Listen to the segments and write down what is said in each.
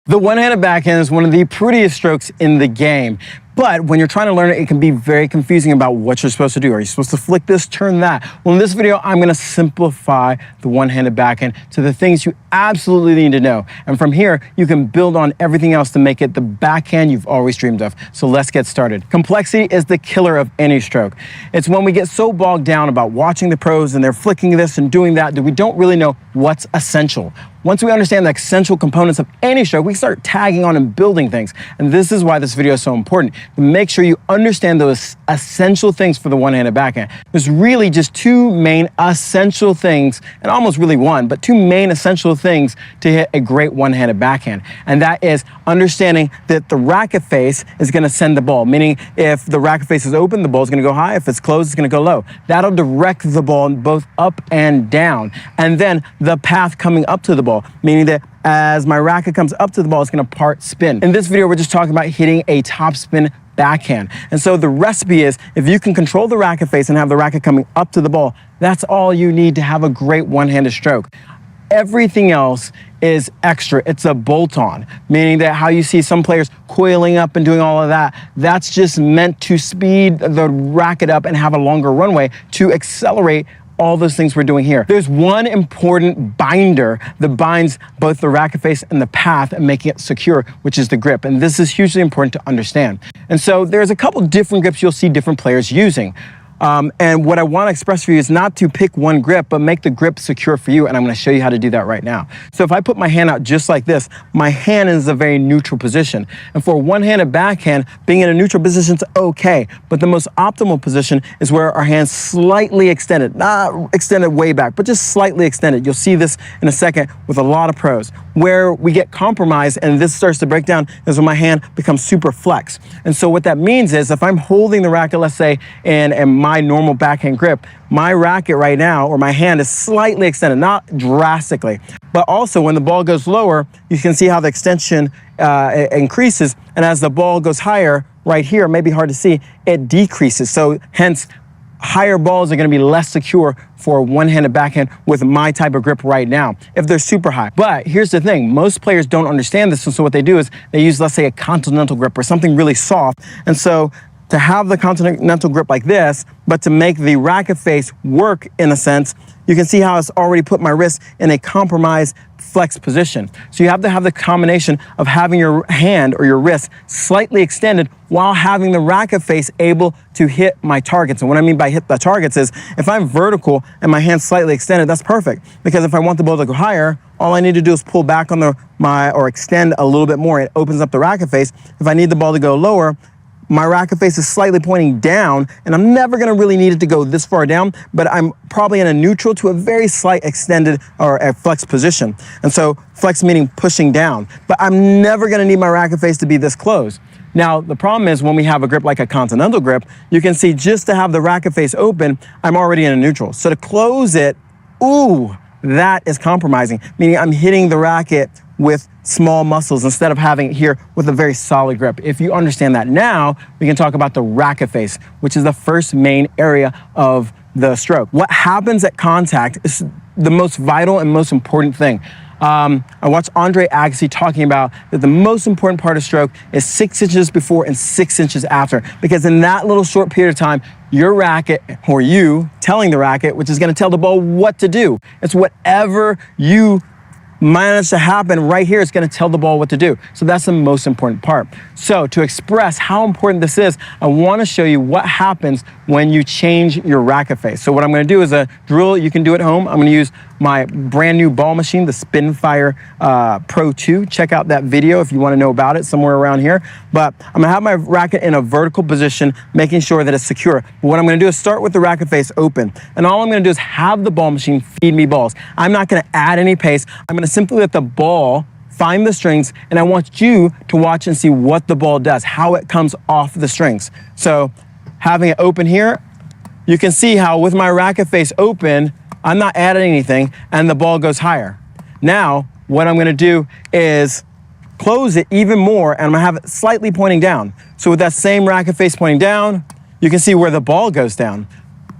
The one-handed backhand is one of the prettiest strokes in the game. But when you're trying to learn it, it can be very confusing about what you're supposed to do. Are you supposed to flick this, turn that? Well, in this video, I'm gonna simplify the one-handed backhand to the things you absolutely need to know. And from here, you can build on everything else to make it the backhand you've always dreamed of. So let's get started. Complexity is the killer of any stroke. It's when we get so bogged down about watching the pros and they're flicking this and doing that we don't really know what's essential. Once we understand the essential components of any stroke, we start tagging on and building things. And this is why this video is so important. Make sure you understand those essential things for the one-handed backhand. There's really just two main essential things, and almost really one, but two main essential things to hit a great one-handed backhand. And that is understanding that the racket face is gonna send the ball, meaning if the racket face is open, the ball's gonna go high. If it's closed, it's gonna go low. That'll direct the ball both up and down. And then the path coming up to the ball, meaning that as my racket comes up to the ball, it's gonna part spin. In this video, we're just talking about hitting a top spin backhand. And so the recipe is, if you can control the racket face and have the racket coming up to the ball, that's all you need to have a great one-handed stroke. Everything else is extra. It's a bolt-on, meaning that how you see some players coiling up and doing all of that, that's just meant to speed the racket up and have a longer runway to accelerate all those things we're doing here. There's one important binder that binds both the racket face and the path and making it secure, which is the grip. And this is hugely important to understand. And so there's a couple different grips you'll see different players using. And what I want to express for you is not to pick one grip, but make the grip secure for you. And I'm going to show you how to do that right now. So if I put my hand out just like this, my hand is a very neutral position. And for a one-handed backhand, being in a neutral position is okay. But the most optimal position is where our hand's slightly extended, not extended way back, but just slightly extended. You'll see this in a second with a lot of pros. Where we get compromised and this starts to break down is when my hand becomes super flex. And so what that means is if I'm holding the racket, let's say, in my normal backhand grip, my racket right now, or my hand is slightly extended, not drastically. But also when the ball goes lower, you can see how the extension increases. And as the ball goes higher, right here, maybe hard to see, it decreases. So hence, higher balls are gonna be less secure for a one-handed backhand with my type of grip right now, if they're super high. But here's the thing, most players don't understand this, and so what they do is they use, let's say, a continental grip or something really soft. And so to have the continental grip like this, but to make the racket face work in a sense, you can see how it's already put my wrist in a compromised flex position. So you have to have the combination of having your hand or your wrist slightly extended while having the racket face able to hit my targets. And what I mean by hit the targets is if I'm vertical and my hand's slightly extended, that's perfect. Because if I want the ball to go higher, all I need to do is pull back on or extend a little bit more. It opens up the racket face. If I need the ball to go lower, my racket face is slightly pointing down, and I'm never gonna really need it to go this far down, but I'm probably in a neutral to a very slight extended or a flex position. And so flex meaning pushing down, but I'm never gonna need my racket face to be this close. Now, the problem is when we have a grip like a continental grip, you can see just to have the racket face open, I'm already in a neutral. So to close it, ooh, that is compromising, meaning I'm hitting the racket with small muscles instead of having it here with a very solid grip. If you understand that now, we can talk about the racket face, which is the first main area of the stroke. What happens at contact is the most vital and most important thing. I watched Andre Agassi talking about that the most important part of stroke is 6 inches before and 6 inches after, because in that little short period of time, your racket, or you telling the racket, which is gonna tell the ball what to do. It's whatever you manage to happen right here, it's gonna tell the ball what to do. So that's the most important part. So to express how important this is, I wanna show you what happens when you change your racket face. So what I'm gonna do is a drill you can do at home. I'm gonna use my brand new ball machine, the Spinfire Pro 2. Check out that video if you wanna know about it, somewhere around here. But I'm gonna have my racket in a vertical position, making sure that it's secure. But what I'm gonna do is start with the racket face open. And all I'm gonna do is have the ball machine feed me balls. I'm not gonna add any pace. I'm gonna simply let the ball find the strings, and I want you to watch and see what the ball does, how it comes off the strings. So having it open here, you can see how with my racket face open, I'm not adding anything and the ball goes higher. Now, what I'm gonna do is close it even more and I'm gonna have it slightly pointing down. So with that same racket face pointing down, you can see where the ball goes down.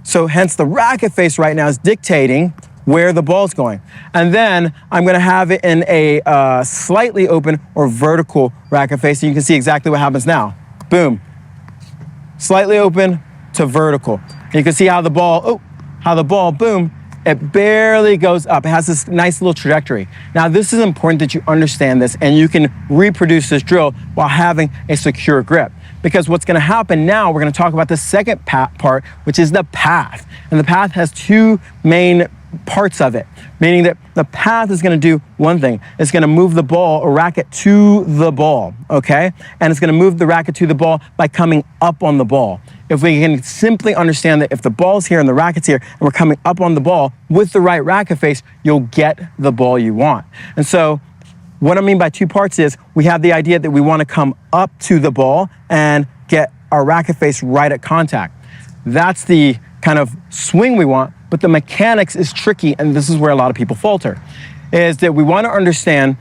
So hence the racket face right now is dictating where the ball's going. And then I'm gonna have it in a slightly open or vertical racket face, and you can see exactly what happens now. Boom. Slightly open to vertical. And you can see how the ball, boom, it barely goes up. It has this nice little trajectory. Now, this is important that you understand this and you can reproduce this drill while having a secure grip. Because what's gonna happen now, we're gonna talk about the second part, which is the path. And the path has two main parts of it, meaning that the path is gonna do one thing. It's gonna move the ball or racket to the ball, okay? And it's gonna move the racket to the ball by coming up on the ball. If we can simply understand that if the ball's here and the racket's here and we're coming up on the ball with the right racket face, you'll get the ball you want. And so what I mean by two parts is we have the idea that we want to come up to the ball and get our racket face right at contact. That's the kind of swing we want, but the mechanics is tricky, and this is where a lot of people falter, is that we want to understand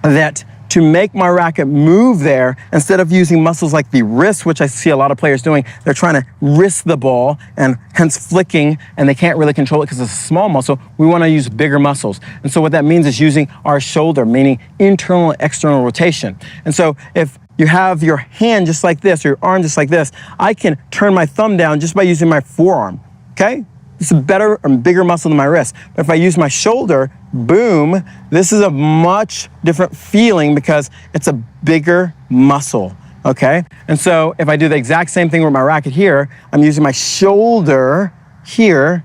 that to make my racket move there, instead of using muscles like the wrist, which I see a lot of players doing, they're trying to wrist the ball and hence flicking, and they can't really control it because it's a small muscle. We want to use bigger muscles. And so what that means is using our shoulder, meaning internal and external rotation. And so if you have your hand just like this, or your arm just like this, I can turn my thumb down just by using my forearm, okay? It's a better and bigger muscle than my wrist. But if I use my shoulder, boom, this is a much different feeling because it's a bigger muscle, okay? And so if I do the exact same thing with my racket here, I'm using my shoulder here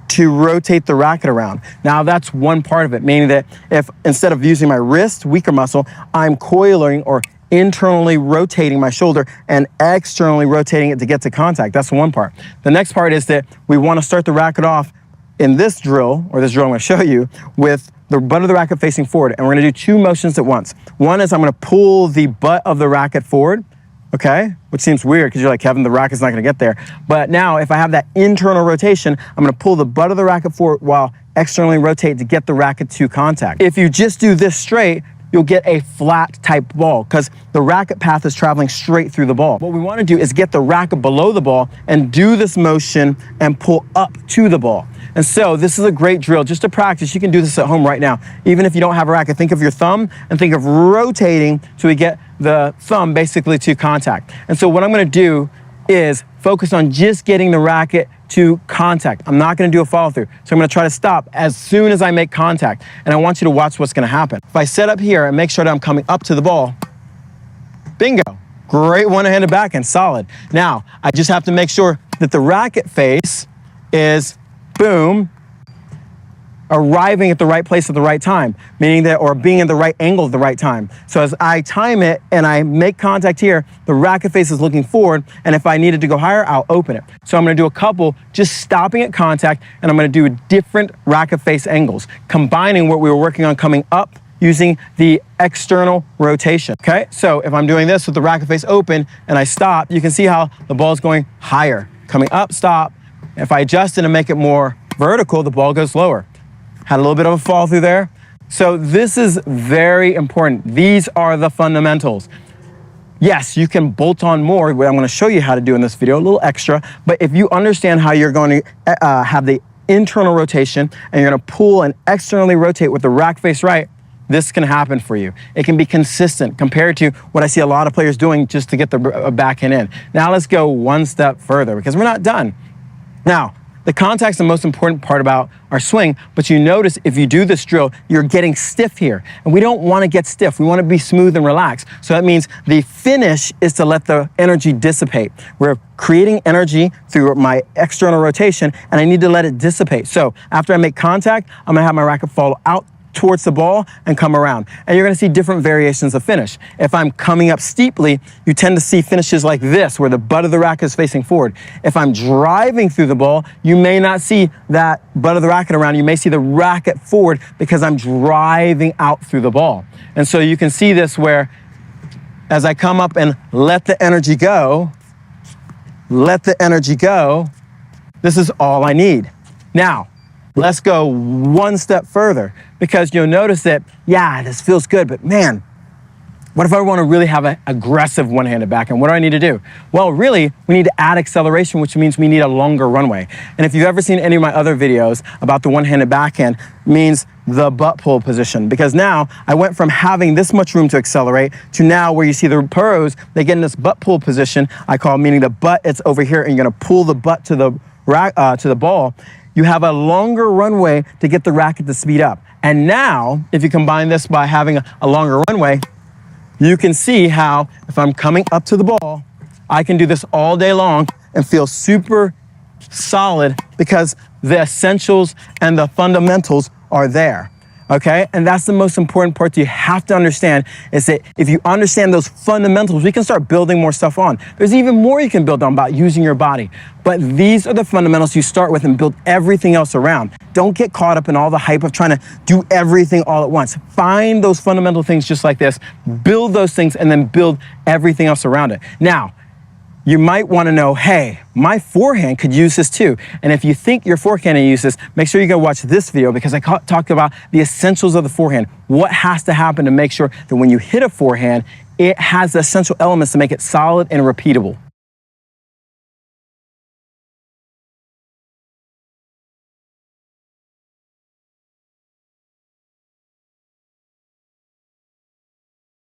to rotate the racket around. Now that's one part of it, meaning that if instead of using my wrist, weaker muscle, I'm coiling or internally rotating my shoulder and externally rotating it to get to contact. That's one part. The next part is that we want to start the racket off in this drill, or this drill I'm going to show you, with the butt of the racket facing forward. And we're going to do two motions at once. One is I'm going to pull the butt of the racket forward, okay? Which seems weird because you're like, Kevin, the racket's not going to get there. But now if I have that internal rotation, I'm going to pull the butt of the racket forward while externally rotate to get the racket to contact. If you just do this straight, you'll get a flat type ball because the racket path is traveling straight through the ball. What we want to do is get the racket below the ball and do this motion and pull up to the ball. And so this is a great drill just to practice. You can do this at home right now. Even if you don't have a racket, think of your thumb and think of rotating till we get the thumb basically to contact. And so what I'm going to do is focus on just getting the racket to contact. I'm not going to do a follow through. So I'm going to try to stop as soon as I make contact. And I want you to watch what's going to happen. If I set up here and make sure that I'm coming up to the ball, bingo. Great one-handed backhand, solid. Now, I just have to make sure that the racket face is, boom, arriving at the right place at the right time, meaning that, or being in the right angle at the right time. So as I time it and I make contact here, the racket face is looking forward, and if I needed to go higher, I'll open it. So I'm gonna do a couple, just stopping at contact, and I'm gonna do different racket face angles, combining what we were working on coming up using the external rotation, okay? So if I'm doing this with the racket face open and I stop, you can see how the ball is going higher, coming up, stop. If I adjust it and make it more vertical, the ball goes lower. Had a little bit of a fall through there. So this is very important. These are the fundamentals. Yes, you can bolt on more, what I'm going to show you how to do in this video, a little extra, but if you understand how you're going to have the internal rotation and you're going to pull and externally rotate with the rack face right, this can happen for you. It can be consistent compared to what I see a lot of players doing just to get the backhand in. Now let's go one step further because we're not done. Now, the contact's the most important part about our swing, but you notice if you do this drill, you're getting stiff here. And we don't want to get stiff. We want to be smooth and relaxed. So that means the finish is to let the energy dissipate. We're creating energy through my external rotation, and I need to let it dissipate. So after I make contact, I'm going to have my racket fall out towards the ball and come around. And you're going to see different variations of finish. If I'm coming up steeply, you tend to see finishes like this, where the butt of the racket is facing forward. If I'm driving through the ball, you may not see that butt of the racket around. You may see the racket forward because I'm driving out through the ball. And so you can see this where as I come up and let the energy go, this is all I need. Now, let's go one step further because you'll notice that, yeah, this feels good, but man, What if I want to really have an aggressive one-handed backhand? What do I need to do? Well, really, we need to add acceleration, which means we need a longer runway. And if you've ever seen any of my other videos about the one-handed backhand, it means the butt pull position. Because now I went from having this much room to accelerate to now where you see the pros, they get in this butt pull position, I call, meaning the butt, it's over here, and you're going to pull the butt to the ball. You have a longer runway to get the racket to speed up. And now, if you combine this by having a longer runway, you can see how if I'm coming up to the ball, I can do this all day long and feel super solid because the essentials and the fundamentals are there, okay? And that's the most important part you have to understand is that if you understand those fundamentals, we can start building more stuff on. There's even more you can build on about using your body. But these are the fundamentals you start with and build everything else around. Don't get caught up in all the hype of trying to do everything all at once. Find those fundamental things just like this, build those things, and then build everything else around it. Now, you might want to know, hey, my forehand could use this too. And if you think your forehand can use this, make sure you go watch this video because I talked about the essentials of the forehand. What has to happen to make sure that when you hit a forehand, it has the essential elements to make it solid and repeatable.